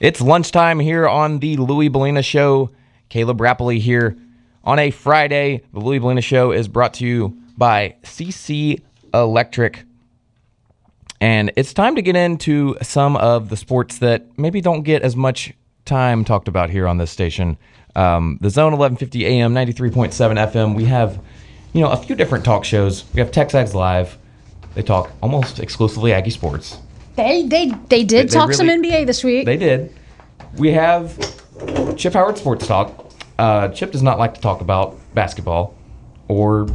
It's lunchtime here on the Louis Bellina Show. Caleb Rappley here on a Friday. The Louis Bellina Show is brought to you by CC Electric. And it's time to get into some of the sports that maybe don't get as much time talked about here on this station. The Zone 1150 AM, 93.7 FM. We have, a few different talk shows. We have Texags Live. They talk almost exclusively Aggie sports. They did talk really, some NBA this week. They did. We have Chip Howard Sports Talk. Chip does not like to talk about basketball, or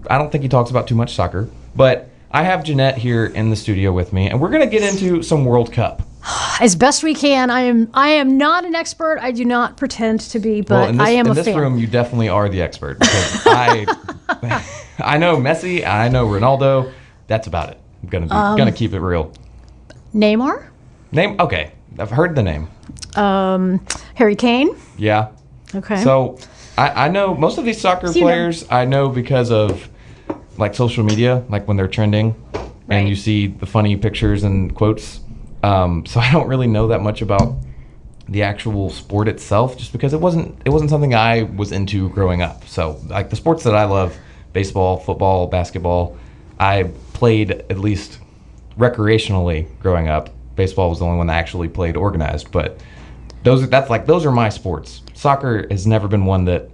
I don't think he talks about too much soccer. But I have Jeanette here in the studio with me, and we're going to get into some World Cup. As best we can. I am not an expert. I do not pretend to be, but I am a fan. In this room, you definitely are the expert. Because I know Messi, I know Ronaldo. That's about it. I'm gonna keep it real. Neymar? Okay. I've heard the name. Harry Kane? Yeah. Okay. So I know most of these soccer players I know because of like social media, like when they're trending and you see the funny pictures and quotes. So I don't really know that much about the actual sport itself, just because it wasn't something I was into growing up. So like the sports that I love, baseball, football, basketball, I played at least recreationally growing up. Baseball was the only one that actually played organized, but those are my sports. Soccer has never been one that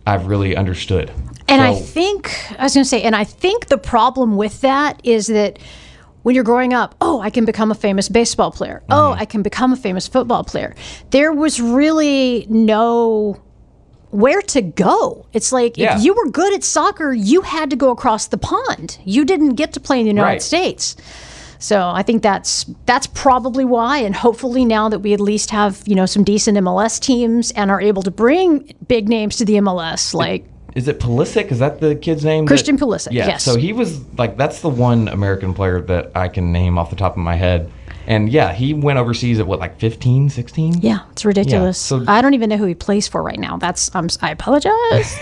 I've really understood. And I think the problem with that is that when you're growing up, I can become a famous baseball player. Mm-hmm. I can become a famous football player. There was really no where to go. It's like if you were good at soccer, you had to go across the pond. You didn't get to play in the United States. So I think that's probably why, and hopefully now that we at least have, some decent MLS teams and are able to bring big names to the MLS, like... Is it Pulisic? Is that the kid's name? Christian Pulisic, yes. So he was, that's the one American player that I can name off the top of my head. And, he went overseas at, 15, 16? Yeah, it's ridiculous. Yeah, so, I don't even know who he plays for right now. I apologize.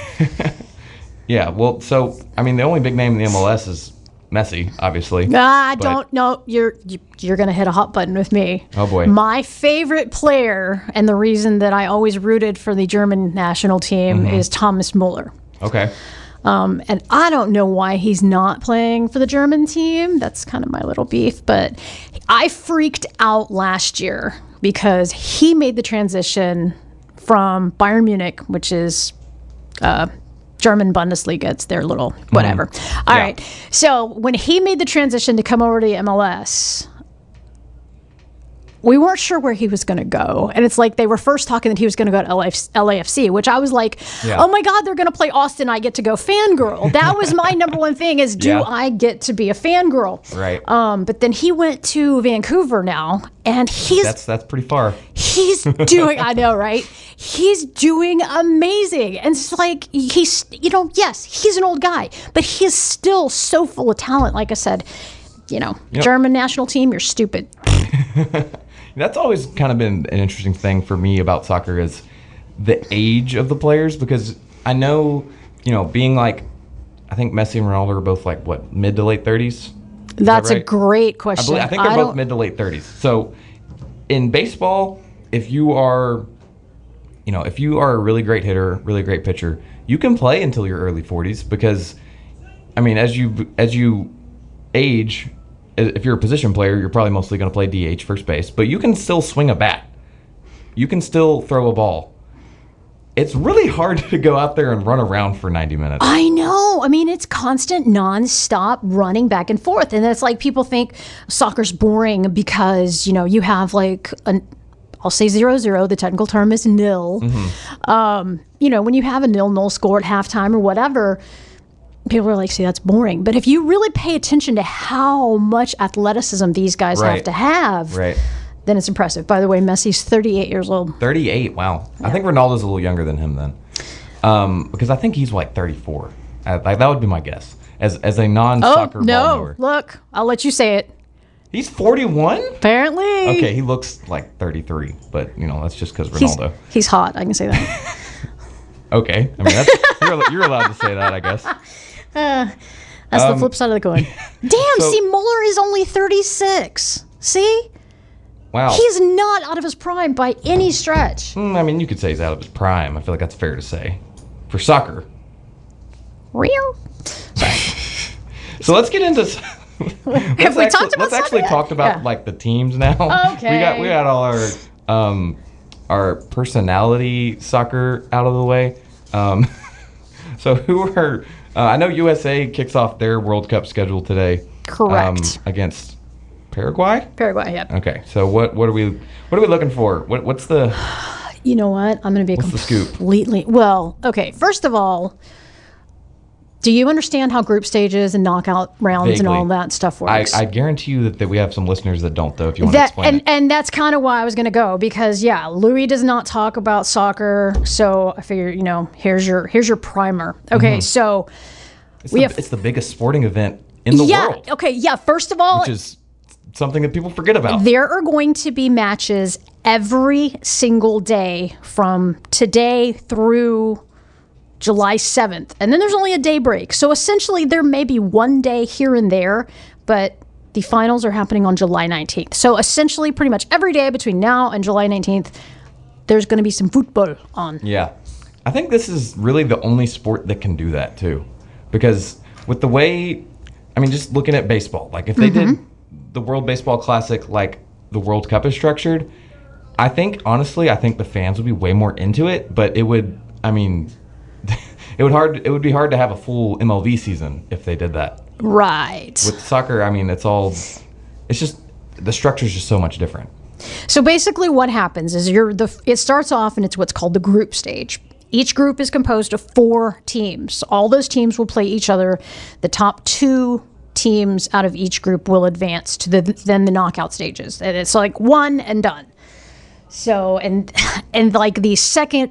Yeah, well, so, the only big name in the MLS is Messi, obviously. I don't know. You're going to hit a hot button with me. Oh, boy. My favorite player, and the reason that I always rooted for the German national team, is Thomas Muller. Okay. And I don't know why he's not playing for the German team. That's kind of my little beef. But I freaked out last year because he made the transition from Bayern Munich, which is... German Bundesliga, it's their little whatever. All right. So when he made the transition to come over to the MLS, we weren't sure where he was going to go. And it's like they were first talking that he was going to go to LAFC, which I was like, oh my God, they're going to play Austin. I get to go fangirl. That was my number one thing is, do I get to be a fangirl? Right. But then he went to Vancouver now, and that's pretty far. He's doing, I know, right? He's doing amazing. And it's like, he's an old guy, but he is still so full of talent. Like I said, German national team, you're stupid. That's always kind of been an interesting thing for me about soccer is the age of the players, because I know, being I think Messi and Ronaldo are both mid to late 30s. That's a great question. I think they're both mid to late 30s. So in baseball, if you are a really great hitter, really great pitcher, you can play until your early 40s because, as you age, if you're a position player, you're probably mostly going to play DH, first base, but you can still swing a bat. You can still throw a ball. It's really hard to go out there and run around for 90 minutes. I know. It's constant, nonstop running back and forth. And it's like people think soccer's boring because, you have I'll say 0-0. The technical term is nil. Mm-hmm. When you have a 0-0 score at halftime or whatever, people are like, see, that's boring. But if you really pay attention to how much athleticism these guys have to have, then it's impressive. By the way, Messi's 38 years old. 38, wow. Yeah. I think Ronaldo's a little younger than him then. Because I think he's 34. That would be my guess. As a non-soccer ball mover. Look, I'll let you say it. He's 41? Apparently. Okay, he looks like 33, but, that's just because Ronaldo. He's hot, I can say that. Okay. That's, you're allowed to say that, I guess. That's the flip side of the coin. Damn, see, Mueller is only 36. See? Wow. He's not out of his prime by any stretch. I mean, you could say he's out of his prime. I feel like that's fair to say. For soccer. Real? Sorry. So let's get into... Let's actually talk about like the teams now. Okay. We got all our personality soccer out of the way. So who are... I know USA kicks off their World Cup schedule today. Correct. Against Paraguay? Paraguay, yeah. Okay. So what are we looking for? What's the... You know what? I'm going to be What's the scoop? completely... Well, okay. First of all, do you understand how group stages and knockout rounds Vaguely. and all that stuff works? I guarantee you that we have some listeners that don't, though, if you want to explain it. And that's kind of why I was going to go, because, yeah, Louis does not talk about soccer, so I figure, here's your primer. Okay, so... It's the biggest sporting event in the world. Yeah, okay, yeah, first of all... Which is something that people forget about. There are going to be matches every single day from today through July 7th. And then there's only a day break. So essentially there may be one day here and there, but the finals are happening on July 19th. So essentially pretty much every day between now and July 19th, there's going to be some football on. Yeah. I think this is really the only sport that can do that too. Because with the way, just looking at baseball, like if they did the World Baseball Classic like the World Cup is structured, I think the fans would be way more into it, but it would, it would be hard to have a full MLB season if they did that. Right. With soccer, it's just, the structure's just so much different. So basically what happens is it starts off and it's what's called the group stage. Each group is composed of 4 teams. All those teams will play each other. The top 2 teams out of each group will advance to then the knockout stages. And it's like one and done. So, and like the second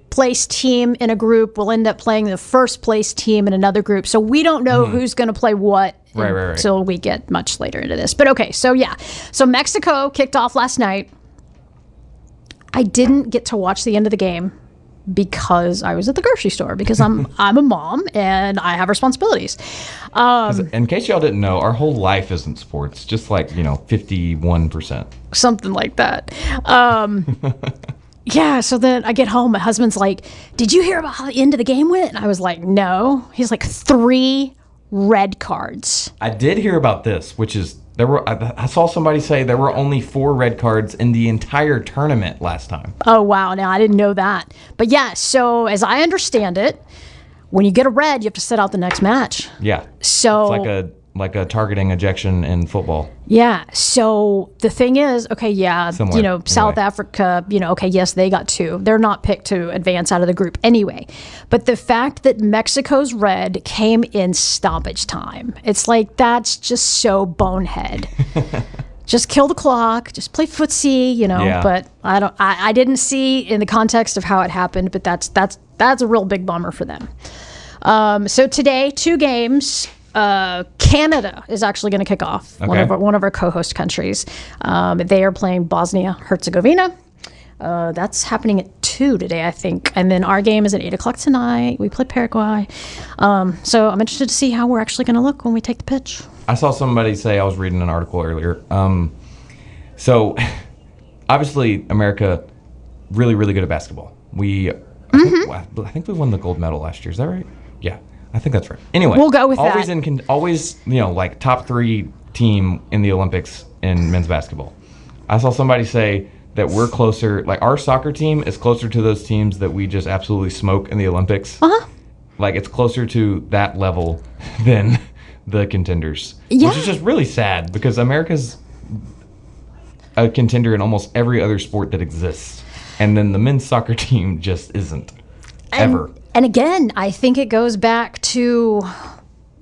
place team in a group will end up playing the first place team in another group. So we don't know who's going to play what right. until we get much later into this. But okay, so yeah. So Mexico kicked off last night. I didn't get to watch the end of the game because I was at the grocery store because I'm a mom and I have responsibilities. In case y'all didn't know, our whole life isn't sports, just like, 51%. Something like that. Yeah, so then I get home, my husband's like, did you hear about how the end of the game went? And I was like, no. He's like, 3 red cards. I did hear about this, which is, I saw somebody say there were only 4 red cards in the entire tournament last time. Oh, wow. Now, I didn't know that. But yeah, so as I understand it, when you get a red, you have to sit out the next match. Yeah. So it's like a targeting ejection in football. Yeah. So the thing is, okay, yeah, Similar, South Africa, okay, yes, they got 2. They're not picked to advance out of the group anyway. But the fact that Mexico's red came in stoppage time, it's like, that's just so bonehead. Just kill the clock, just play footsie, Yeah. But I didn't see in the context of how it happened, but that's a real big bummer for them. So today, 2 games. Canada is actually going to kick off. Okay. One of our co-host countries. They are playing Bosnia-Herzegovina. That's happening at 2 today, I think. And then our game is at 8 o'clock tonight. We play Paraguay. So I'm interested to see how we're actually going to look when we take the pitch. I saw somebody say, I was reading an article earlier. So obviously America, really, really good at basketball. I think we won the gold medal last year. Is that right? Yeah. I think that's right. Anyway, we'll go with always that. Always, like top 3 team in the Olympics in men's basketball. I saw somebody say that we're closer, like our soccer team is closer to those teams that we just absolutely smoke in the Olympics. Uh-huh. Like it's closer to that level than the contenders, Yeah. which is just really sad because America's a contender in almost every other sport that exists, and then the men's soccer team just isn't ever. And again, I think it goes back to,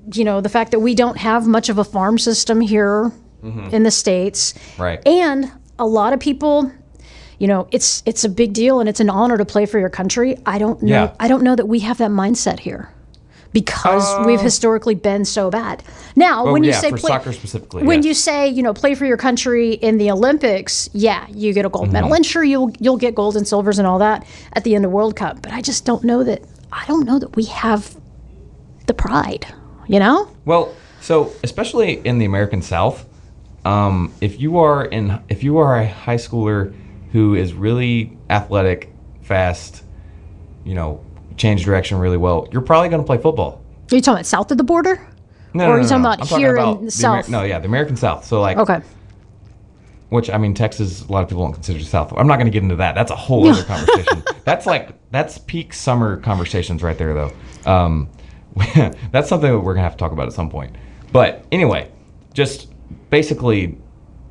the fact that we don't have much of a farm system here in the States. Right. And a lot of people, it's a big deal and it's an honor to play for your country. I don't know. Yeah. I don't know that we have that mindset here because we've historically been so bad. Now, when you say for play, soccer specifically, when yes. you say, play for your country in the Olympics, yeah, you get a gold medal. And sure, you'll get gold and silvers and all that at the end of World Cup. But I just don't know that. I don't know that we have the pride, Well, so especially in the American South, if you are a high schooler who is really athletic, fast, change direction really well, you're probably going to play football. Are you talking about south of the border? No, or are you no, talking no. about I'm here talking in the south? the American South. So like, Okay. Which, I mean, Texas, a lot of people don't consider South. I'm not going to get into that. That's a whole other conversation. That's peak summer conversations right there, though. That's something that we're going to have to talk about at some point. But anyway, just basically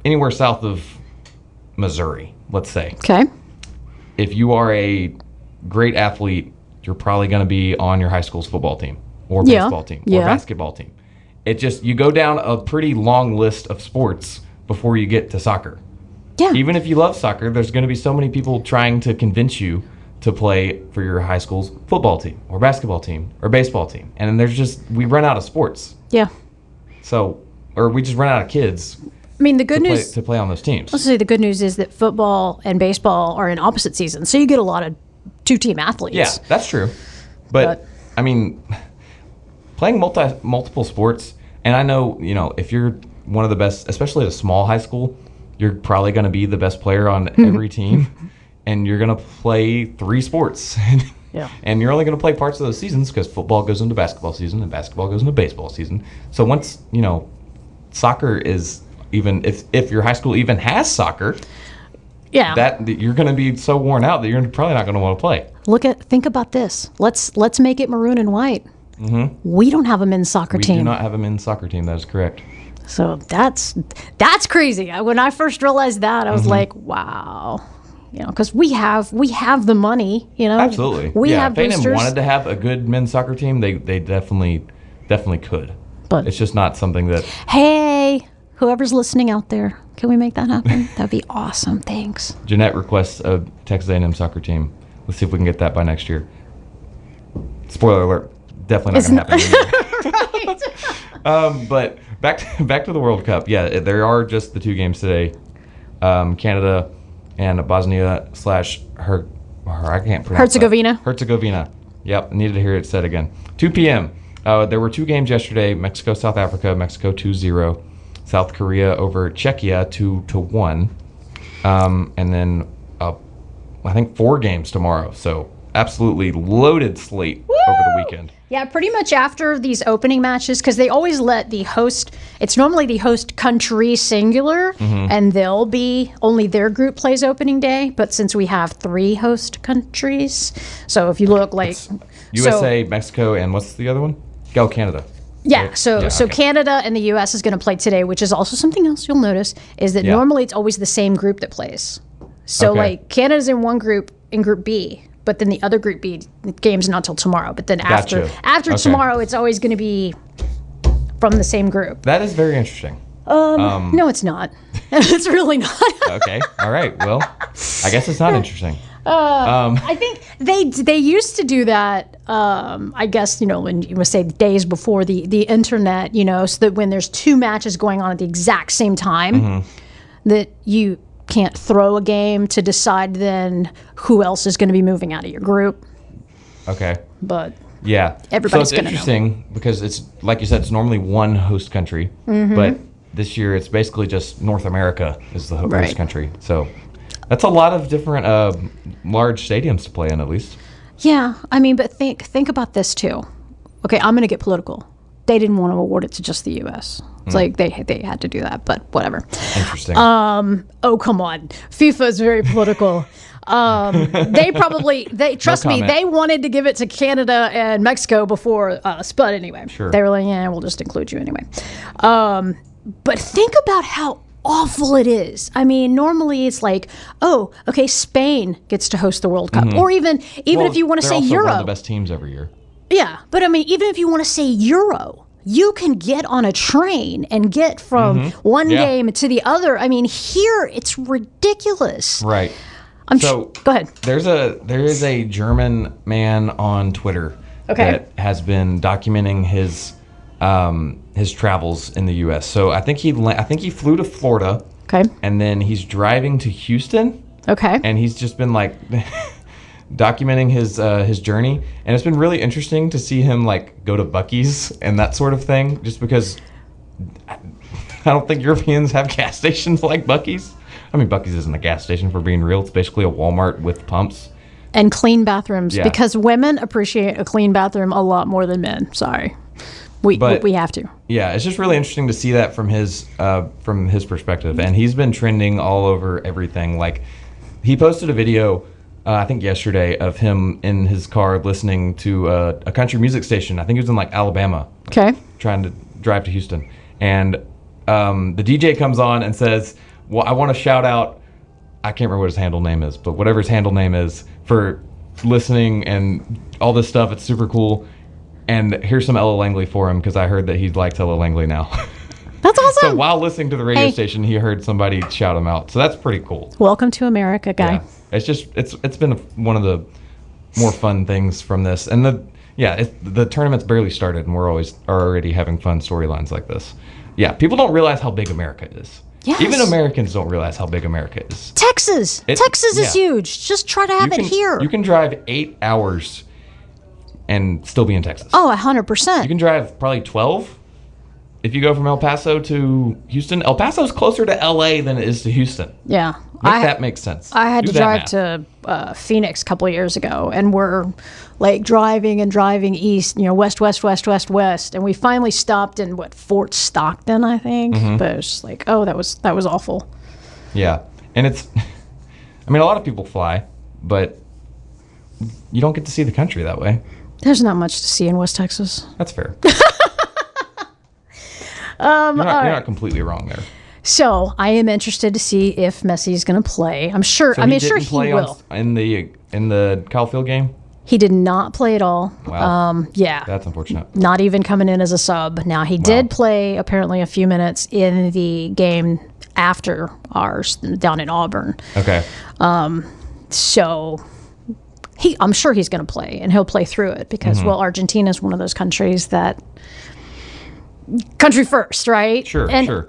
anywhere south of Missouri, let's say. Okay. If you are a great athlete, you're probably going to be on your high school's football team or baseball team or basketball team. You go down a pretty long list of sports before you get to soccer. Yeah. Even if you love soccer, there's going to be so many people trying to convince you to play for your high school's football team or basketball team or baseball team. And then we run out of sports. Yeah. Or we just run out of kids. I mean, the good news to play on those teams. Let's say the good news is that football and baseball are in opposite seasons, so you get a lot of two-team athletes. Yeah, that's true. But I mean, playing multiple sports, and I know, if you're one of the best, especially at a small high school, you're probably going to be the best player on every team, and you're going to play 3 sports. Yeah. And you're only going to play parts of those seasons because football goes into basketball season and basketball goes into baseball season. So once, soccer is, even if your high school even has soccer, that you're going to be so worn out that you're probably not going to want to play. Think about this. Let's make it maroon and white. Mm-hmm. We don't have a men's soccer team. We do not have a men's soccer team. That is correct. So that's crazy. When I first realized that, I was like, wow. Because we have the money. Absolutely. We have if boosters. A&M wanted to have a good men's soccer team, they definitely could. But it's just not something that. Hey, whoever's listening out there, can we make that happen? That'd be awesome. Thanks. Jeanette requests a Texas A&M soccer team. Let's see if we can get that by next year. Spoiler alert. Definitely not going to happen. Right. But back to the World Cup. Yeah, there are just the 2 games today. Canada and Bosnia / I can't pronounce Herzegovina. Yep, needed to hear it said again. 2 p.m. There were 2 games yesterday. Mexico, South Africa. Mexico 2-0. South Korea over Czechia 2-1. And then I think 4 games tomorrow. So absolutely loaded slate over the weekend. Yeah, pretty much after these opening matches, because they always let the host, it's normally the host country singular, and they'll be, only their group plays opening day, but since we have 3 host countries, so if you look like... It's USA, Mexico, and what's the other one? Canada. Yeah, right? so Canada and the U.S. is going to play today, which is also something else you'll notice, is that normally it's always the same group that plays. So like Canada's in one group, in Group B, but then the other Group B game's not till tomorrow. But then after tomorrow, it's always going to be from the same group. That is very interesting. No, it's not. It's really not. Okay. All right. Well, I guess it's not interesting. I think they used to do that. I guess when you would say days before the internet, so that when there's 2 matches going on at the exact same time, that you can't throw a game to decide then who else is going to be moving out of your group. Okay. But yeah, everybody's so it's interesting because it's like you said, it's normally one host country, but this year it's basically just North America is the host country. So that's a lot of different large stadiums to play in, at least. Yeah, I mean, but think about this too. Okay, I'm going to get political. They didn't want to award it to just the U.S. It's like they had to do that, but whatever. Interesting. Oh, come on. FIFA is very political. Trust me, they wanted to give it to Canada and Mexico before us, but anyway. Sure. They were like, yeah, we'll just include you anyway. But think about how awful it is. I mean, normally it's like, oh, okay, Spain gets to host the World Cup. Or even if you want to say Euro. They're one of the best teams every year. Yeah, but I mean, even if you want to say Euro, you can get on a train and get from one game to the other. I mean, here it's ridiculous. Right. Go ahead. There is a German man on Twitter that has been documenting his travels in the U.S. So I think he flew to Florida. Okay. And then he's driving to Houston. Okay. And he's just been like documenting his journey, and it's been really interesting to see him like go to Buc-ee's and that sort of thing, just because I don't think Europeans have gas stations like Buc-ee's. I mean, Buc-ee's isn't a gas station, for being real. It's basically a Walmart with pumps. And clean bathrooms, Yeah. because women appreciate a clean bathroom a lot more than men. Sorry. We have to. Yeah, it's just really interesting to see that from his perspective. And he's been trending all over everything. Like, he posted a video, I think yesterday, of him in his car listening to a country music station. I think he was in, like, Alabama. Okay. Trying to drive to Houston. And the DJ comes on and says, well, I want to shout out, I can't remember what his handle name is, but whatever his handle name is, for listening and all this stuff. It's super cool. And here's some Ella Langley for him, because I heard that he likes Ella Langley now. That's awesome. So while listening to the radio station, he heard somebody shout him out. So that's pretty cool. Welcome to America, guy. Yeah. It's just it's been one of the more fun things from this. And the tournament's barely started, and we're already having fun storylines like this. Yeah, people don't realize how big America is. Yes. Even Americans don't realize how big America is. Texas is huge. Just try to have it here. You can drive 8 hours and still be in Texas. Oh, 100%. You can drive probably 12 if you go from El Paso to Houston. El Paso is closer to LA than it is to Houston. Yeah. That makes sense. I had to drive math. to Phoenix a couple of years ago, and we're like driving east, west, and we finally stopped in Fort Stockton, I think. Mm-hmm. But it was just like, oh, that was awful. Yeah. And it's, I mean, a lot of people fly, but you don't get to see the country that way. There's not much to see in West Texas. That's fair. You're not completely wrong there. So I am interested to see if Messi's going to play. I'm sure. So he play will. in the Kyle Field game. He did not play at all. Wow. Yeah. That's unfortunate. Not even coming in as a sub. Now, he did play apparently a few minutes in the game after ours down in Auburn. Okay. So I'm sure he's going to play, and he'll play through it because, Argentina is one of those countries that country first, right? Sure, and sure.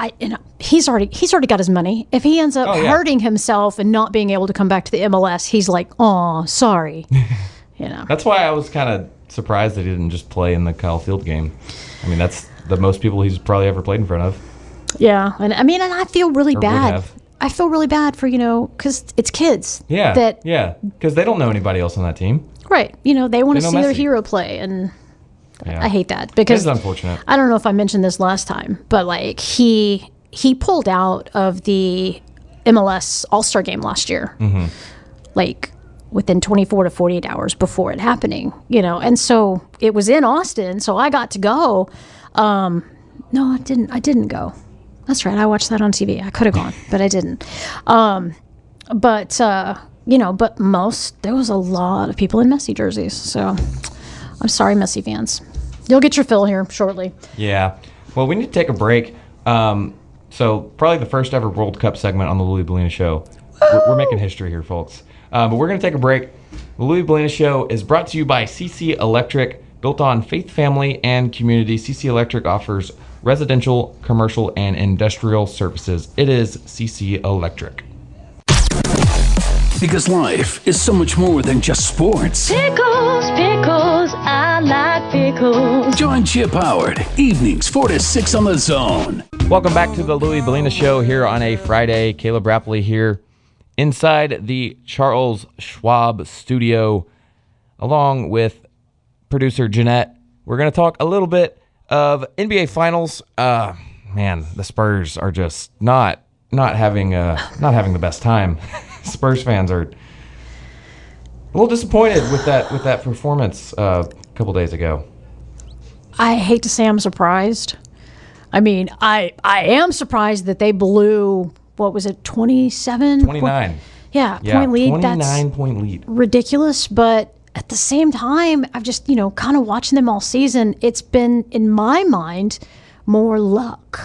He's already got his money. If he ends up hurting himself and not being able to come back to the MLS, he's like, oh, sorry. That's why I was kind of surprised that he didn't just play in the Kyle Field game. I mean, that's the most people he's probably ever played in front of. Yeah, and I mean, and I feel really bad. Have. I feel really bad for, because it's kids. Yeah, because they don't know anybody else on that team. Right. They want to see their Messi. hero play, and Yeah. I hate that because it's unfortunate. I don't know if I mentioned this last time, but like he pulled out of the MLS All-Star game last year, like within 24 to 48 hours before it happening, and so it was in Austin, so I got to go. No, I didn't go. That's right. I watched that on TV. I could have gone, but I didn't. But there was a lot of people in Messi jerseys. So I'm sorry, Messi fans. You'll get your fill here shortly. Yeah. Well, we need to take a break. So probably the first ever World Cup segment on the Louis Bellina Show. We're making history here, folks. But we're going to take a break. The Louis Bellina Show is brought to you by CC Electric. Built on faith, family, and community, CC Electric offers residential, commercial, and industrial services. It is CC Electric. Because life is so much more than just sports. Pickles, I like pickles. Join Chip Howard, evenings 4 to 6 on The Zone. Welcome back to the Louis Bellina Show here on a Friday. Caleb Rapley here inside the Charles Schwab studio, along with producer Jeanette. We're going to talk a little bit of NBA Finals. Man, the Spurs are just not having the best time. Spurs fans are a little disappointed with that performance a couple days ago. I hate to say I'm surprised. I mean, I am surprised that they blew, what was it, 27? 29. Point lead. 29-point lead. Ridiculous, but at the same time, I've just, kind of watching them all season, it's been, in my mind, more luck.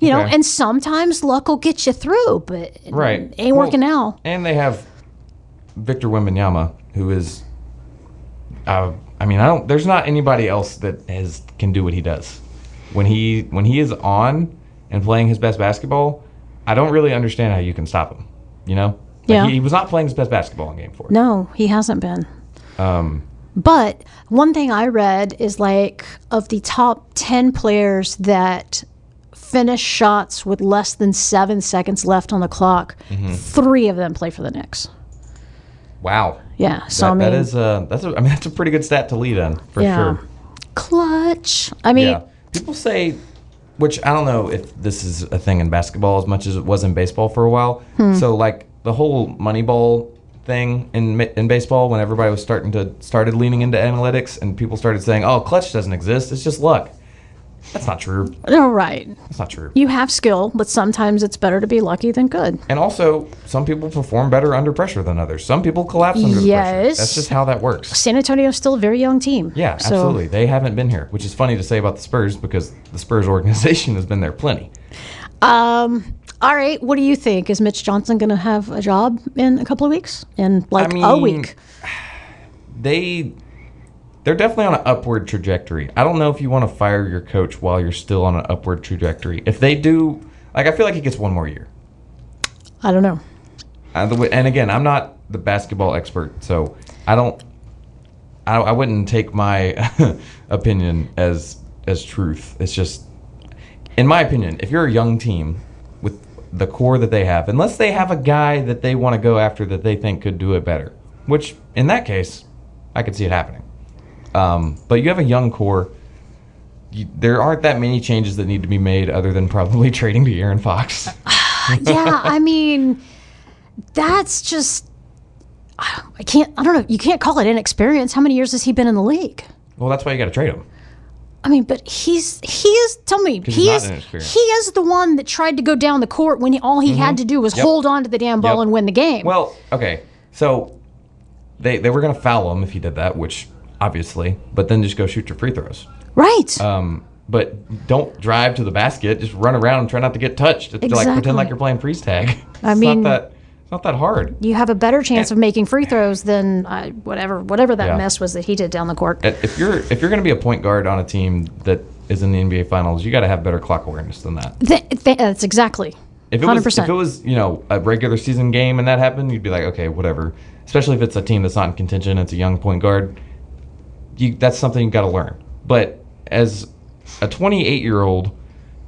And sometimes luck will get you through, but it ain't working out. And they have Victor Wembanyama, who is, there's not anybody else that can do what he does. When he is on and playing his best basketball, I don't really understand how you can stop him, Yeah. He was not playing his best basketball in Game 4. No, he hasn't been. But one thing I read is of the top 10 players that finish shots with less than 7 seconds left on the clock. 3 of them play for the Knicks. Wow. Yeah. So that's a pretty good stat to lead on for sure. Clutch. I mean, people say, which I don't know if this is a thing in basketball as much as it was in baseball for a while. So like the whole Moneyball thing in baseball, when everybody was started leaning into analytics and people started saying, "Oh, clutch doesn't exist. It's just luck." That's not true. No, right. That's not true. You have skill, but sometimes it's better to be lucky than good. And also, some people perform better under pressure than others. Some people collapse under the pressure. That's just how that works. San Antonio's still a very young team. Yeah, absolutely. They haven't been here, which is funny to say about the Spurs because the Spurs organization has been there plenty. All right, what do you think? Is Mitch Johnson going to have a job in a couple of weeks? In a week? They're definitely on an upward trajectory. I don't know if you want to fire your coach while you're still on an upward trajectory. If they do, I feel like he gets one more year. I don't know. And again, I'm not the basketball expert, so I wouldn't take my opinion as truth. It's just, in my opinion, if you're a young team with the core that they have, unless they have a guy that they want to go after that they think could do it better, which in that case, I could see it happening. But you have a young core. There aren't that many changes that need to be made other than probably trading to Aaron Fox. Yeah, I mean, that's just, I don't know. You can't call it inexperience. How many years has he been in the league? Well, that's why you got to trade him. I mean, but he is the one that tried to go down the court when all he had to do was hold on to the damn ball and win the game. Well, okay. So they were going to foul him if he did that, which obviously, but then just go shoot your free throws. Right. But don't drive to the basket. Just run around and try not to get touched. It's like pretend like you're playing freeze tag. It's not that hard. You have a better chance of making free throws than whatever that mess was that he did down the court. If you're going to be a point guard on a team that is in the NBA Finals, you got to have better clock awareness than that. That's exactly. 100%. If it was a regular season game and that happened, you'd be like, okay, whatever. Especially if it's a team that's not in contention, it's a young point guard. That's something you got to learn. But as a 28-year-old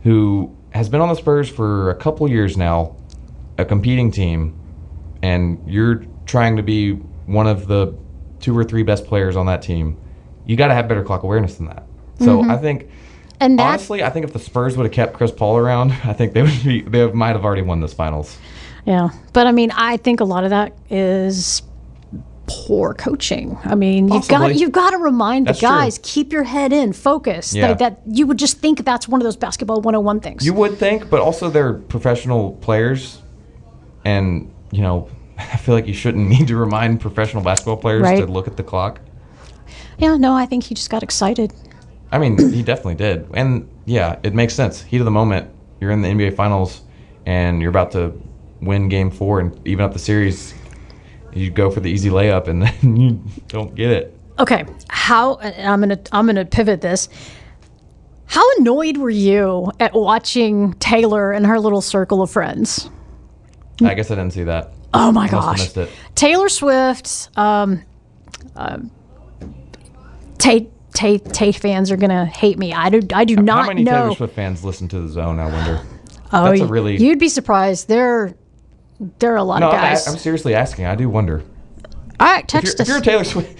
who has been on the Spurs for a couple years now, a competing team, and you're trying to be one of the 2 or 3 best players on that team, you got to have better clock awareness than that. So I think, honestly, I think if the Spurs would have kept Chris Paul around, I think they might have already won this finals. Yeah, but I mean, I think a lot of that is poor coaching. I mean, you've got to remind the guys, keep your head in, focus. Yeah. That you would just think that's one of those basketball 101 things. You would think, but also they're professional players, and I feel like you shouldn't need to remind professional basketball players to look at the clock. Yeah, no, I think he just got excited. I mean, he definitely did. And yeah, it makes sense. Heat of the moment, you're in the NBA Finals, and you're about to win Game 4 and even up the series. You go for the easy layup, and then you don't get it. Okay, I'm gonna pivot this. How annoyed were you at watching Taylor and her little circle of friends? I guess I didn't see that. Oh my I must have gosh. missed it. Taylor Swift, Tate fans are gonna hate me. I do not know. How many Taylor Swift fans listen to The Zone, I wonder? Oh, you'd be surprised. There are a lot of guys. I'm seriously asking. I do wonder. All right, text us. If you're a Taylor Swift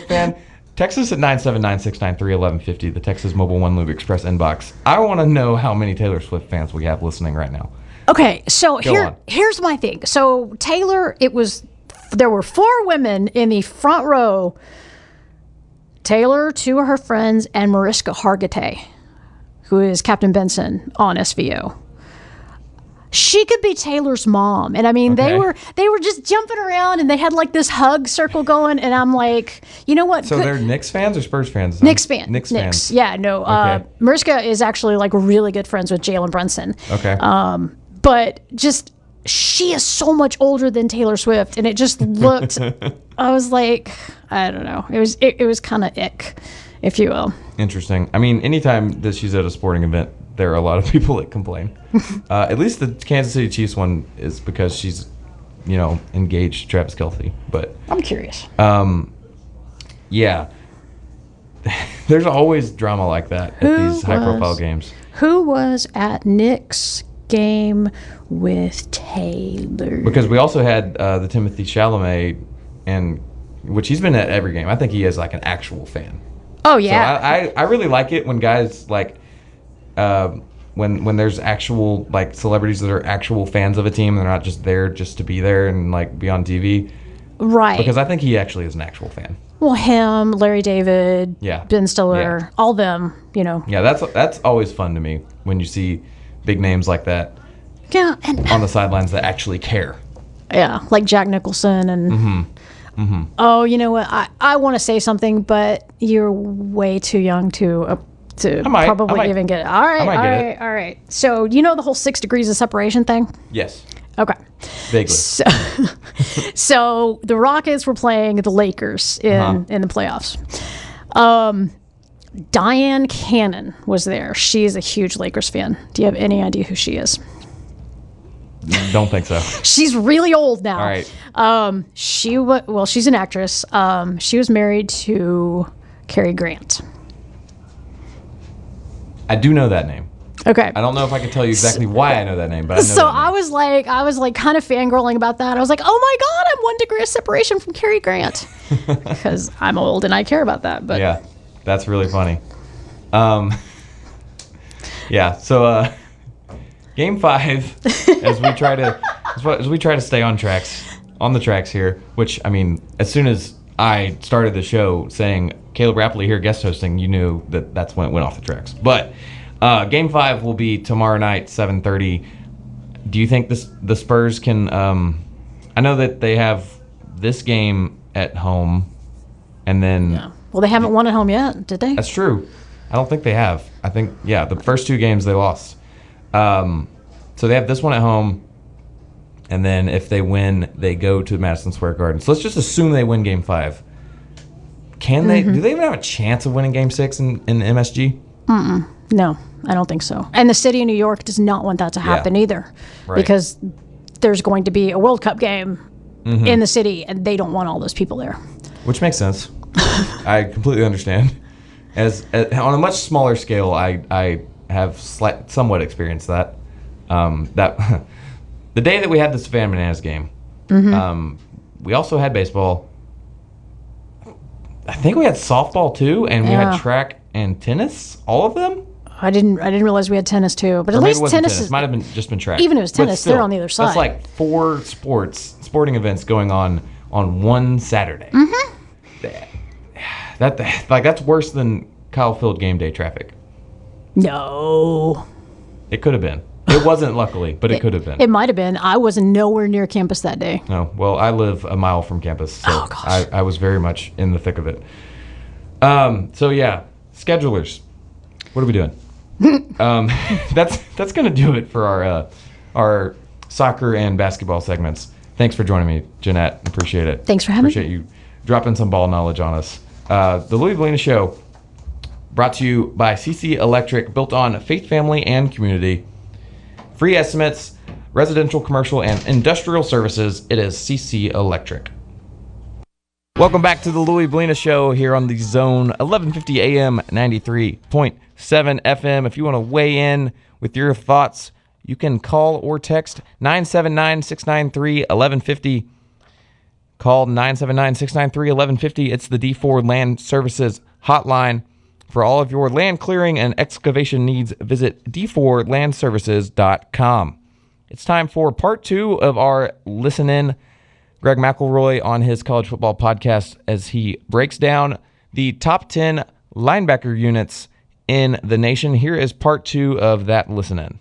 fan, text us at 979-693-1150, the Texas Mobile One Lube Express inbox. I want to know how many Taylor Swift fans we have listening right now. Okay, so here's my thing. So Taylor, there were 4 women in the front row. Taylor, 2 of her friends, and Mariska Hargitay, who is Captain Benson on SVU. She could be Taylor's mom. And I mean, they were just jumping around, and they had like this hug circle going, and I'm like, you know what? So they're Knicks fans or Spurs fans? Knicks fans. Knicks fans. Yeah, no. Okay. Mariska is actually like really good friends with Jalen Brunson. Okay. But just, she is so much older than Taylor Swift, and it just looked, I was like, I don't know. It was kind of ick, if you will. Interesting. I mean, anytime that she's at a sporting event, there are a lot of people that complain. At least the Kansas City Chiefs one is because she's, engaged to Travis Kelce. But I'm curious. Yeah. There's always drama like that at these high-profile games. Who was at Nick's game with Taylor? Because we also had the Timothy Chalamet, and which he's been at every game. I think he is like an actual fan. Oh yeah. So I really like it when guys like when there's actual like celebrities that are actual fans of a team. They're not just there just to be there and like be on TV. Right. Because I think he actually is an actual fan. Well, him, Larry David, Yeah. Ben Stiller, all them, you know. Yeah, that's always fun to me when you see big names like that Yeah, and on the sidelines that actually care. yeah, like Jack Nicholson and. Oh, you know what? I want to say something, but you're way too young to I might even get it. All right, all right. So you know the whole 6 degrees of separation thing? Yes, Okay. vaguely. So the Rockets were playing the Lakers in the playoffs. Diane Cannon was there. She's a huge Lakers fan. Do you have any idea who she is? Don't think so. She's really old now. All right. She's an actress. She was married to Cary Grant. I do know that name. Okay. I don't know if I can tell you exactly why I know that name, but I know So that name. I was like kind of fangirling about that. I was like, oh my God, I'm 1 degree of separation from Cary Grant. Because I'm old and I care about that. But Yeah, that's really funny. Yeah, so Game 5, as we try to stay on the tracks here, which, I mean, as soon as I started the show saying Caleb Rapley here guest hosting, you knew that's when it went off the tracks. But Game 5 will be tomorrow night, 7:30. Do you think the Spurs can... I know that they have this game at home, and then... yeah. Well, they haven't won at home yet, did they? That's true. I don't think they have. I think, yeah, the first 2 games they lost. So they have this one at home, and then if they win, they go to Madison Square Garden. So let's just assume they win Game 5. Can they? Do they even have a chance of winning Game 6 in MSG? No, I don't think so. And the city of New York does not want that to happen either. Right. Because there's going to be a World Cup game in the city, and they don't want all those people there. Which makes sense. I completely understand. As on a much smaller scale, I have somewhat experienced that. That the day that we had the Savannah Bananas game, we also had baseball. I think we had softball too, and we had track and tennis. All of them. I didn't realize we had tennis too, but Or at maybe least it wasn't tennis is might have been just been track. even if it was But tennis, still, they're on the other side. That's like 4 sporting events going on one Saturday. That's worse than Kyle Field game day traffic. No. It could have been. It wasn't, luckily, but it could have been. It might have been. I was nowhere near campus that day. No, well, I live a mile from campus, so Oh, gosh. I was very much in the thick of it. So yeah, schedulers, what are we doing? That's gonna do it for our soccer and basketball segments. Thanks for joining me, Jeanette. Appreciate it. Thanks for having me. Appreciate you dropping some ball knowledge on us. The Louis Bellina Show, brought to you by CC Electric, built on faith, family, and community. Free estimates, residential, commercial, and industrial services. It is CC Electric. Welcome back to the Louis Bellina Show here on the Zone, 1150 AM, 93.7 FM. If you want to weigh in with your thoughts, you can call or text 979-693-1150. Call 979-693-1150. It's the D4 Land Services hotline. For all of your land clearing and excavation needs, visit d4landservices.com. It's time for part 2 of our Listen In. Greg McElroy on his college football podcast as he breaks down the top 10 linebacker units in the nation. Here is part 2 of that Listen In.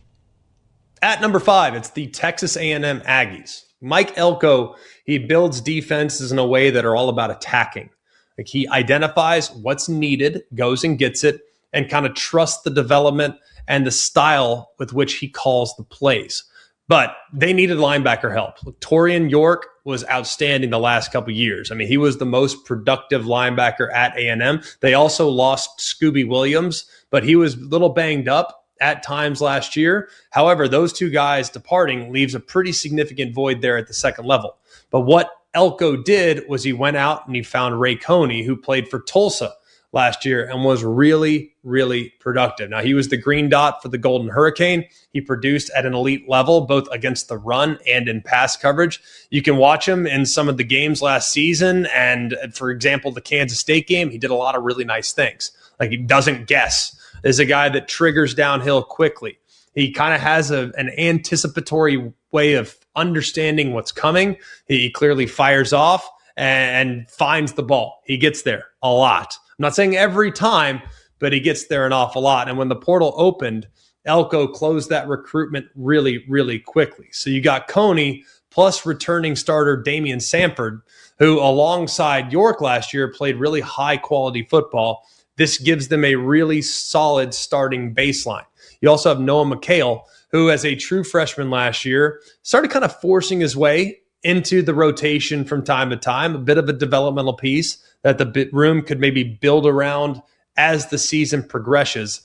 At number 5, it's the Texas A&M Aggies. Mike Elko, he builds defenses in a way that are all about attacking. Like, he identifies what's needed, goes and gets it, and kind of trusts the development and the style with which he calls the plays. But they needed linebacker help. Torian York was outstanding the last couple of years. I mean, he was the most productive linebacker at A&M. They also lost Scooby Williams, but he was a little banged up at times last year. However, those 2 guys departing leaves a pretty significant void there at the second level. But what Elko did was he went out and he found Ray Coney, who played for Tulsa last year and was really, really productive. Now, he was the green dot for the Golden Hurricane. He produced at an elite level, both against the run and in pass coverage. You can watch him in some of the games last season. And for example, the Kansas State game, he did a lot of really nice things. Like, he doesn't guess. Is a guy that triggers downhill quickly. He kind of has an anticipatory way of understanding what's coming. He clearly fires off and finds the ball. He gets there a lot. I'm not saying every time, but he gets there an awful lot. And when the portal opened, Elko closed that recruitment really, really quickly. So you got Coney plus returning starter Damian Samford, who alongside York last year played really high quality football. This gives them a really solid starting baseline. You also have Noah McHale, who as a true freshman last year started kind of forcing his way into the rotation from time to time, a bit of a developmental piece that the room could maybe build around as the season progresses.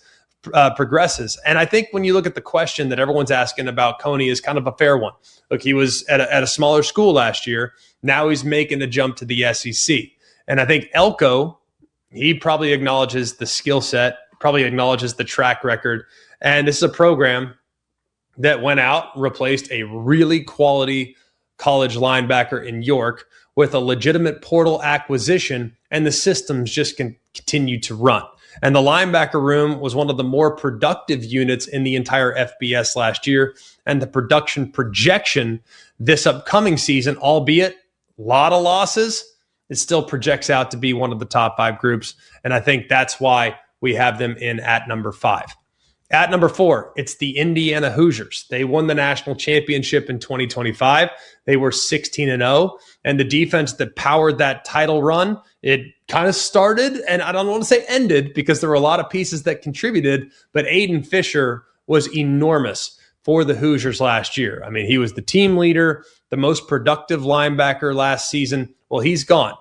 And I think when you look at the question that everyone's asking about Coney is kind of a fair one. Look, he was at a smaller school last year. Now he's making the jump to the SEC. And I think Elko, he probably acknowledges the skill set, probably acknowledges the track record. And this is a program that went out, replaced a really quality college linebacker in York with a legitimate portal acquisition, and the systems just can continue to run. And the linebacker room was one of the more productive units in the entire FBS last year. And the production projection this upcoming season, albeit a lot of losses, it still projects out to be one of the top 5 groups. And I think that's why we have them in at number 5. At number 4, it's the Indiana Hoosiers. They won the national championship in 2025. They were 16-0, and the defense that powered that title run, it kind of started, and I don't want to say ended because there were a lot of pieces that contributed, but Aiden Fisher was enormous for the Hoosiers last year. I mean, he was the team leader, the most productive linebacker last season. Well, he's gone.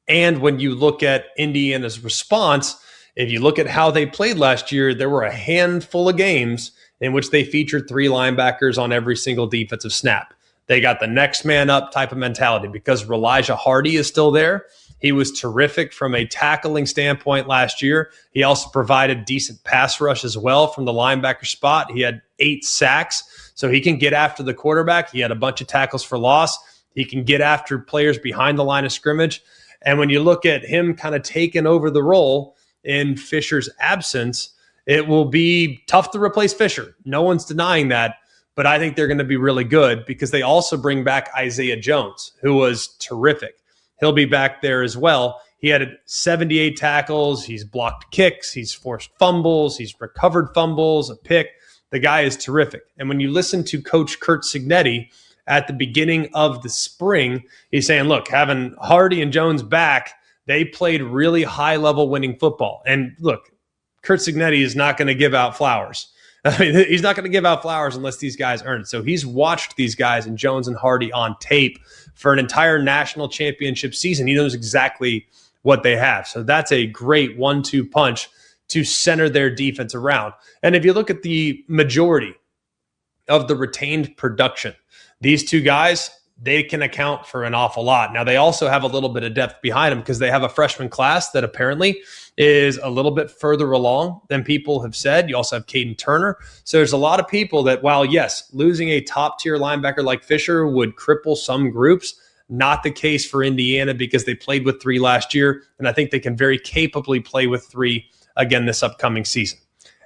And when you look at Indiana's response, if you look at how they played last year, there were a handful of games in which they featured 3 linebackers on every single defensive snap. They got the next man up type of mentality because Elijah Hardy is still there. He was terrific from a tackling standpoint last year. He also provided decent pass rush as well from the linebacker spot. He had 8 sacks, so he can get after the quarterback. He had a bunch of tackles for loss. He can get after players behind the line of scrimmage. And when you look at him kind of taking over the role in Fisher's absence, it will be tough to replace Fisher. No one's denying that, but I think they're going to be really good because they also bring back Isaiah Jones, who was terrific. He'll be back there as well. He had 78 tackles. He's blocked kicks. He's forced fumbles. He's recovered fumbles, a pick. The guy is terrific. And when you listen to Coach Kurt Signetti at the beginning of the spring, he's saying, look, having Hardy and Jones back, they played really high-level winning football. And look, Kurt Signetti is not going to give out flowers. I mean, he's not going to give out flowers unless these guys earn it. So he's watched these guys and Jones and Hardy on tape for an entire national championship season. He knows exactly what they have. So that's a great 1-2 punch to center their defense around. And if you look at the majority of the retained production, these 2 guys, they can account for an awful lot. Now, they also have a little bit of depth behind them because they have a freshman class that apparently is a little bit further along than people have said. You also have Caden Turner. So there's a lot of people that, while, yes, losing a top-tier linebacker like Fisher would cripple some groups, not the case for Indiana because they played with 3 last year, and I think they can very capably play with 3 again this upcoming season.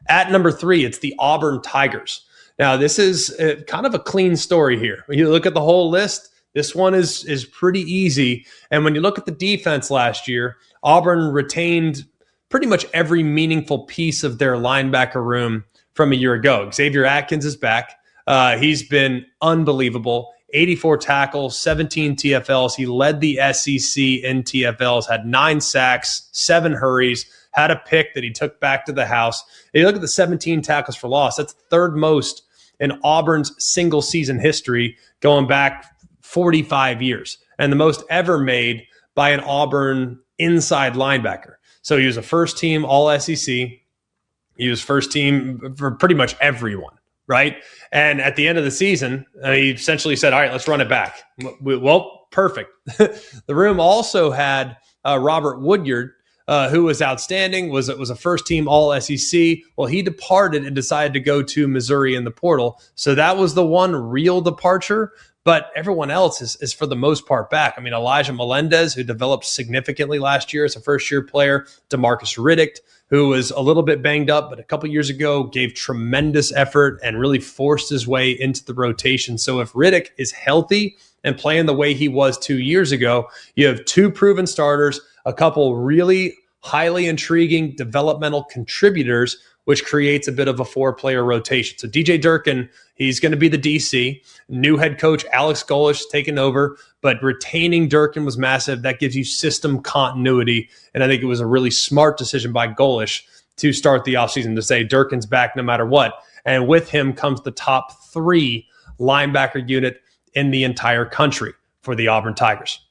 At number 3, it's the Auburn Tigers. Now, this is kind of a clean story here. When you look at the whole list, this one is pretty easy. And when you look at the defense last year, Auburn retained pretty much every meaningful piece of their linebacker room from a year ago. Xavier Atkins is back. He's been unbelievable. 84 tackles, 17 TFLs. He led the SEC in TFLs, had 9 sacks, 7 hurries, had a pick that he took back to the house. If you look at the 17 tackles for loss, that's third most in Auburn's single season history going back 45 years, and the most ever made by an Auburn inside linebacker. So he was a first team All SEC. He was first team for pretty much everyone, right? And at the end of the season, he essentially said, all right, let's run it back. Well, perfect. The room also had Robert Woodyard, who was outstanding, was a first team All SEC. Well, he departed and decided to go to Missouri in the portal. So that was the one real departure. But everyone else is for the most part back. I mean, Elijah Melendez, who developed significantly last year as a first-year player, DeMarcus Riddick, who was a little bit banged up, but a couple years ago gave tremendous effort and really forced his way into the rotation. So if Riddick is healthy and playing the way he was 2 years ago, you have two proven starters, a couple really highly intriguing developmental contributors, which creates a bit of a four-player rotation. So DJ Durkin, he's going to be the DC. New head coach Alex Golish taking over, but retaining Durkin was massive. That gives you system continuity, and I think it was a really smart decision by Golish to start the offseason to say Durkin's back no matter what. And with him comes the top 3 linebacker unit in the entire country for the Auburn Tigers.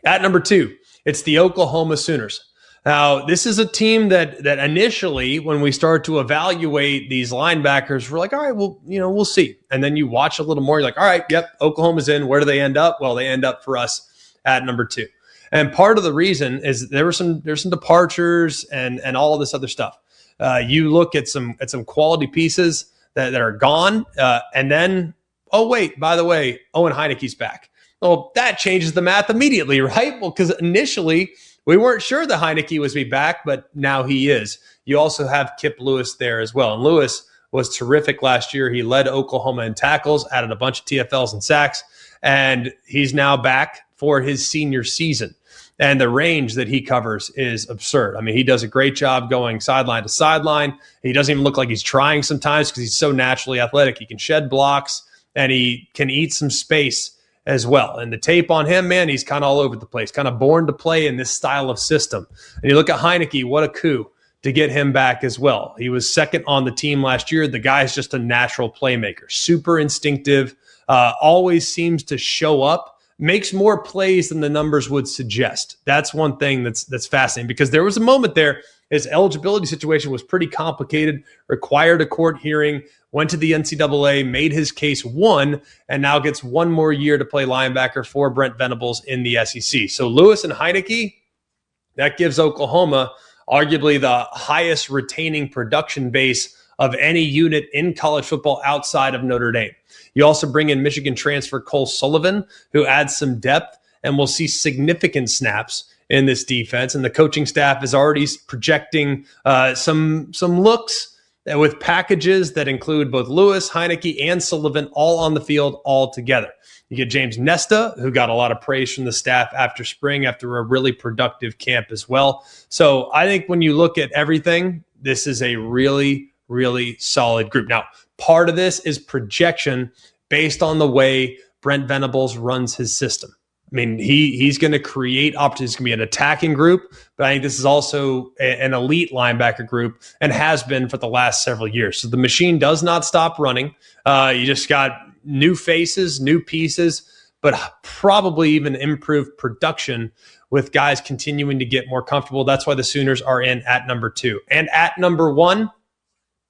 At number 2, it's the Oklahoma Sooners. Now, this is a team that initially, when we started to evaluate these linebackers, we're like, all right, well, we'll see. And then you watch a little more, you're like, all right, yep, Oklahoma's in. Where do they end up? Well, they end up for us at number 2. And part of the reason is there's some departures and all of this other stuff. You look at some quality pieces that are gone, and then, oh wait, by the way, Owen Heineke's back. Well, that changes the math immediately, right? Well, because initially we weren't sure that Heineke was be back, but now he is. You also have Kip Lewis there as well. And Lewis was terrific last year. He led Oklahoma in tackles, added a bunch of TFLs and sacks, and he's now back for his senior season. And the range that he covers is absurd. I mean, he does a great job going sideline to sideline. He doesn't even look like he's trying sometimes because he's so naturally athletic. He can shed blocks, and he can eat some space as well. And the tape on him, man, he's kind of all over the place, kind of born to play in this style of system. And you look at Heineke, what a coup to get him back as well. He was second on the team last year. The guy's just a natural playmaker, super instinctive, always seems to show up, makes more plays than the numbers would suggest. That's one thing that's fascinating, because there was a moment there, his eligibility situation was pretty complicated, required a court hearing, went to the NCAA, made his case, won, and now gets one more year to play linebacker for Brent Venables in the SEC. So Lewis and Heineke, that gives Oklahoma arguably the highest retaining production base of any unit in college football outside of Notre Dame. You also bring in Michigan transfer Cole Sullivan, who adds some depth, and we'll see significant snaps in this defense. And the coaching staff is already projecting some looks with packages that include both Lewis, Heineke, and Sullivan all on the field all together. You get James Nesta, who got a lot of praise from the staff after spring, after a really productive camp as well. So I think when you look at everything, this is a really, really solid group. Now, part of this is projection based on the way Brent Venables runs his system. I mean, he's going to create opportunities. It's going to be an attacking group, but I think this is also an elite linebacker group and has been for the last several years. So the machine does not stop running. You just got new faces, new pieces, but probably even improved production with guys continuing to get more comfortable. That's why the Sooners are in at number 2. And at number 1,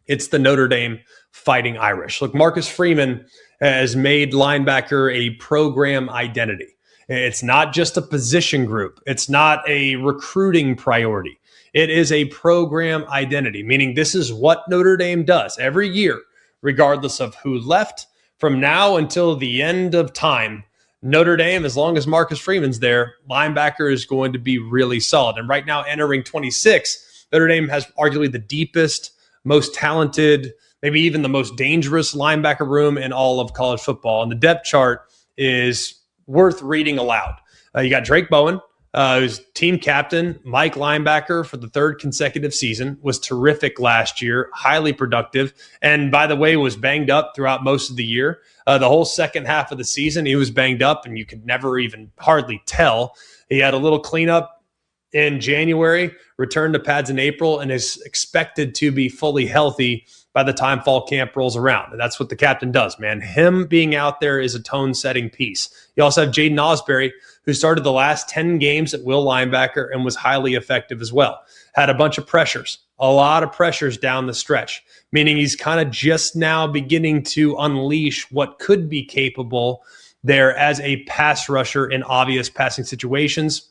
it's the Notre Dame Fighting Irish. Look, Marcus Freeman has made linebacker a program identity. It's not just a position group. It's not a recruiting priority. It is a program identity, meaning this is what Notre Dame does every year, regardless of who left. From now until the end of time, Notre Dame, as long as Marcus Freeman's there, linebacker is going to be really solid. And right now, entering 26, Notre Dame has arguably the deepest, most talented, maybe even the most dangerous linebacker room in all of college football. And the depth chart is worth reading aloud. You got Drake Bowen, who's team captain, Mike linebacker for the 3rd consecutive season, was terrific last year, highly productive, and by the way, was banged up throughout most of the year. The whole second half of the season, he was banged up, and you could never even hardly tell. He had a little cleanup in January, returned to pads in April, and is expected to be fully healthy by the time fall camp rolls around. And that's what the captain does, man. Him being out there is a tone-setting piece. You also have Jaden Osbury, who started the last 10 games at will linebacker and was highly effective as well. Had a bunch of pressures, a lot of pressures down the stretch, meaning he's kind of just now beginning to unleash what could be capable there as a pass rusher in obvious passing situations.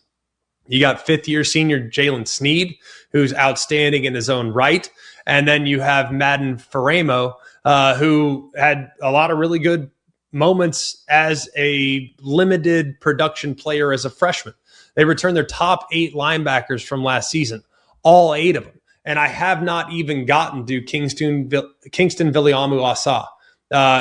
You got fifth-year senior Jalen Sneed, who's outstanding in his own right. And then you have Madden Faramo, who had a lot of really good moments as a limited production player as a freshman. They returned their top 8 linebackers from last season, all 8 of them. And I have not even gotten to Kingston Viliamu Asa,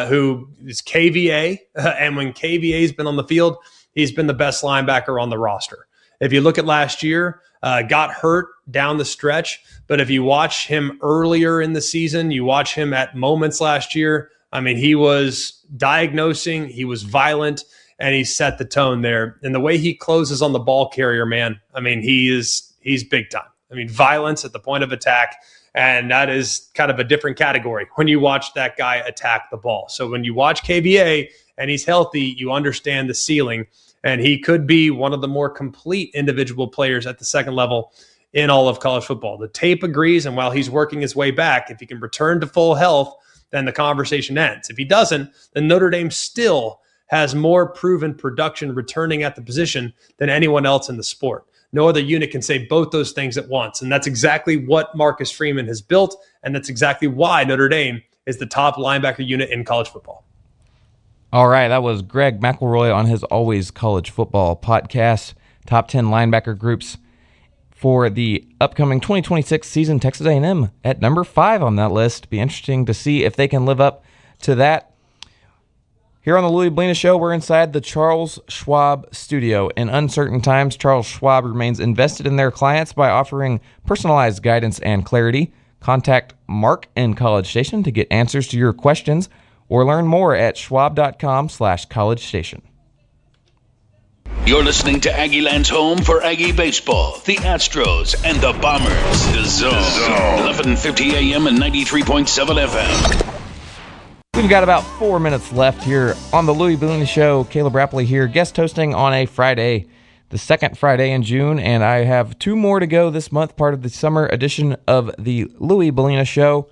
who is KVA. And when KVA's been on the field, he's been the best linebacker on the roster. If you look at last year, got hurt down the stretch. But if you watch him earlier in the season, you watch him at moments last year, I mean, he was diagnosing, he was violent, and he set the tone there. And the way he closes on the ball carrier, man, I mean, he's big time. I mean, violence at the point of attack, and that is kind of a different category when you watch that guy attack the ball. So when you watch KVA and he's healthy, you understand the ceiling, and he could be one of the more complete individual players at the second level in all of college football. The tape agrees, and while he's working his way back, if he can return to full health, then the conversation ends. If he doesn't, then Notre Dame still has more proven production returning at the position than anyone else in the sport. No other unit can say both those things at once, and that's exactly what Marcus Freeman has built, and that's exactly why Notre Dame is the top linebacker unit in college football. All right, that was Greg McElroy on his Always College Football podcast. Top 10 linebacker groups for the upcoming 2026 season. Texas A&M at number 5 on that list. Be interesting to see if they can live up to that. Here on the Louis Blina Show, we're inside the Charles Schwab studio. In uncertain times, Charles Schwab remains invested in their clients by offering personalized guidance and clarity. Contact Mark in College Station to get answers to your questions or learn more at schwab.com/College Station. You're listening to Aggieland's home for Aggie baseball, the Astros and the Bombers. The Zone. 1150 AM and 93.7 FM. We've got about 4 minutes left here on the Louis Blina Show. Caleb Rapley here, guest hosting on a Friday, the second Friday in June, and I have 2 more to go this month, part of the summer edition of the Louis Blina Show.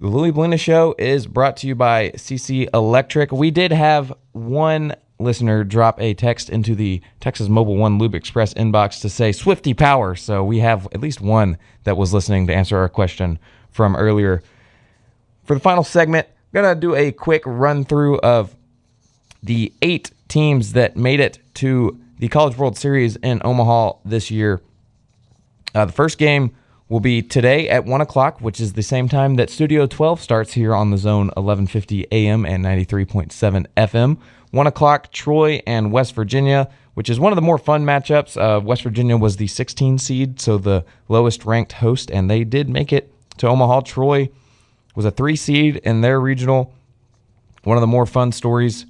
The Louis Blina Show is brought to you by CC Electric. We did have one listener drop a text into the Texas Mobile One Lube Express inbox to say Swifty Power, so we have at least one that was listening to answer our question from earlier. For the final segment, I'm going to do a quick run-through of the 8 teams that made it to the College World Series in Omaha this year. The first game will be today at 1 o'clock, which is the same time that Studio 12 starts here on the Zone, 1150 AM and 93.7 FM. 1 o'clock, Troy and West Virginia, which is one of the more fun matchups. West Virginia was the 16 seed, so the lowest-ranked host, and they did make it to Omaha. Troy was a 3 seed in their regional. One of the more fun stories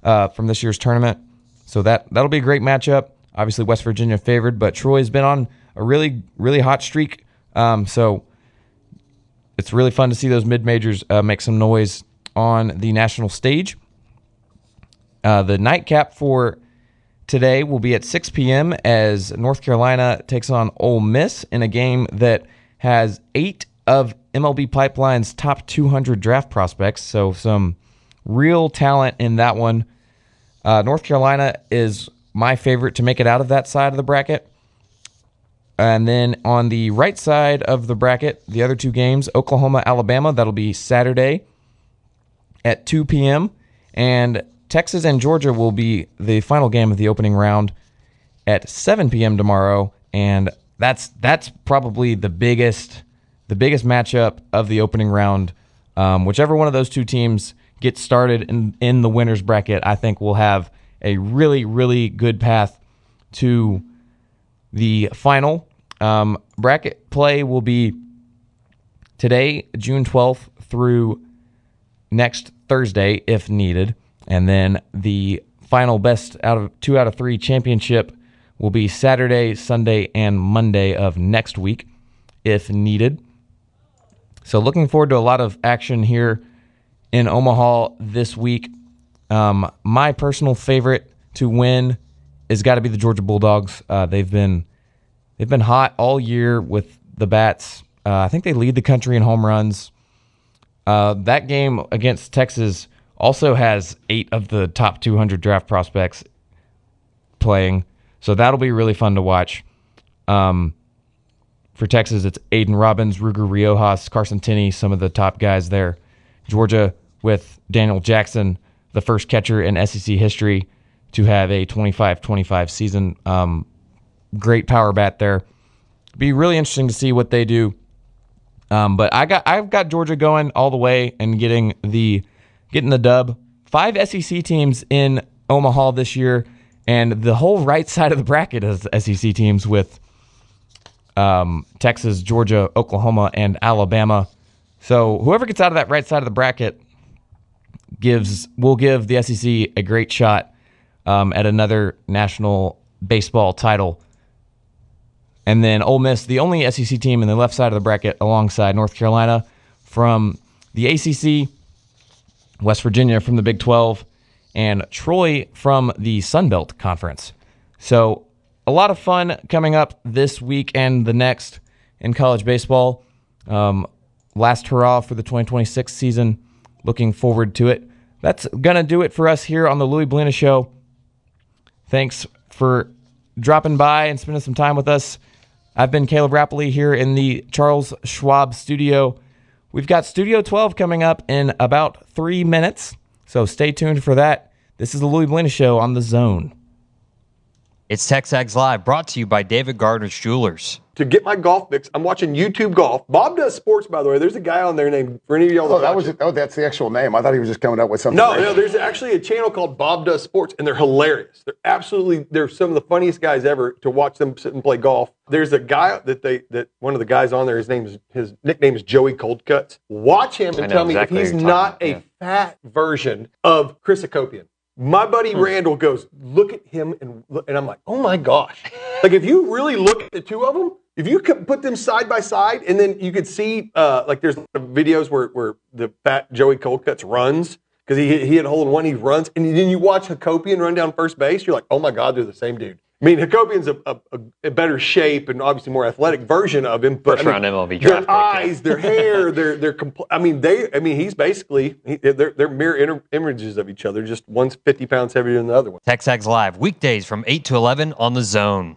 from this year's tournament. So that'll be a great matchup. Obviously, West Virginia favored, but Troy's been on a really, really hot streak. So it's really fun to see those mid-majors make some noise on the national stage. The nightcap for today will be at 6 p.m. as North Carolina takes on Ole Miss in a game that has 8 of MLB Pipeline's top 200 draft prospects, so some real talent in that one. North Carolina is my favorite to make it out of that side of the bracket. And then on the right side of the bracket, the other 2 games, Oklahoma, Alabama, that'll be Saturday at 2 p.m. And Texas and Georgia will be the final game of the opening round at 7 p.m. tomorrow. And that's probably the biggest matchup of the opening round. Whichever one of those 2 teams gets started in the winner's bracket, I think will have a really, really good path to the final. Bracket play will be today, June 12th, through next Thursday, if needed. And then the final best out of 2 out of 3 championship will be Saturday, Sunday, and Monday of next week, if needed. So looking forward to a lot of action here in Omaha this week. My personal favorite to win has got to be the Georgia Bulldogs. They've been hot all year with the bats. I think they lead the country in home runs. That game against Texas also has 8 of the top 200 draft prospects playing. So that'll be really fun to watch. For Texas, it's Aiden Robbins, Ruger Riojas, Carson Tinney, some of the top guys there. Georgia with Daniel Jackson, the first catcher in SEC history to have a 25-25 season. Great power bat there. Be really interesting to see what they do. But I've got Georgia going all the way and getting the dub. 5 SEC teams in Omaha this year, and the whole right side of the bracket is SEC teams with Texas, Georgia, Oklahoma, and Alabama. So whoever gets out of that right side of the bracket will give the SEC a great shot at another national baseball title. And then Ole Miss, the only SEC team in the left side of the bracket alongside North Carolina from the ACC, West Virginia from the Big 12, and Troy from the Sun Belt Conference. So a lot of fun coming up this week and the next in college baseball. Last hurrah for the 2026 season. Looking forward to it. That's going to do it for us here on the Louis Bellina Show. Thanks for dropping by and spending some time with us. I've been Caleb Rappley here in the Charles Schwab studio. We've got Studio 12 coming up in about 3 minutes, so stay tuned for that. This is the Louis Bellina Show on The Zone. It's TexAgs Live, brought to you by David Gardner's Jewelers. To get my golf fix, I'm watching YouTube Golf. Bob does sports, by the way. There's a guy on there named, for any of y'all that's the actual name. I thought he was just coming up with something. No, there's actually a channel called Bob Does Sports, and they're hilarious. They're some of the funniest guys ever to watch them sit and play golf. There's a guy that one of the guys on there, his nickname is Joey Cold Cuts. Watch him and tell me if he's not a fat version of Chris Akopian. My buddy Randall goes, look at him, and I'm like, oh my gosh. Like, if you really look at the two of them, if you could put them side by side, and then you could see, like, there's videos where the fat Joey Cold Cuts runs, because he hit a hole in one, he runs, and then you watch Hakopian run down first base, you're like, oh my God, they're the same dude. I mean, Hakopian's a better shape and obviously more athletic version of him. But First round MLB draft. Their eyes, their hair, he's basically they're mirror images of each other. Just one's 50 pounds heavier than the other one. TexAgs Live, weekdays from 8 to 11 on The Zone.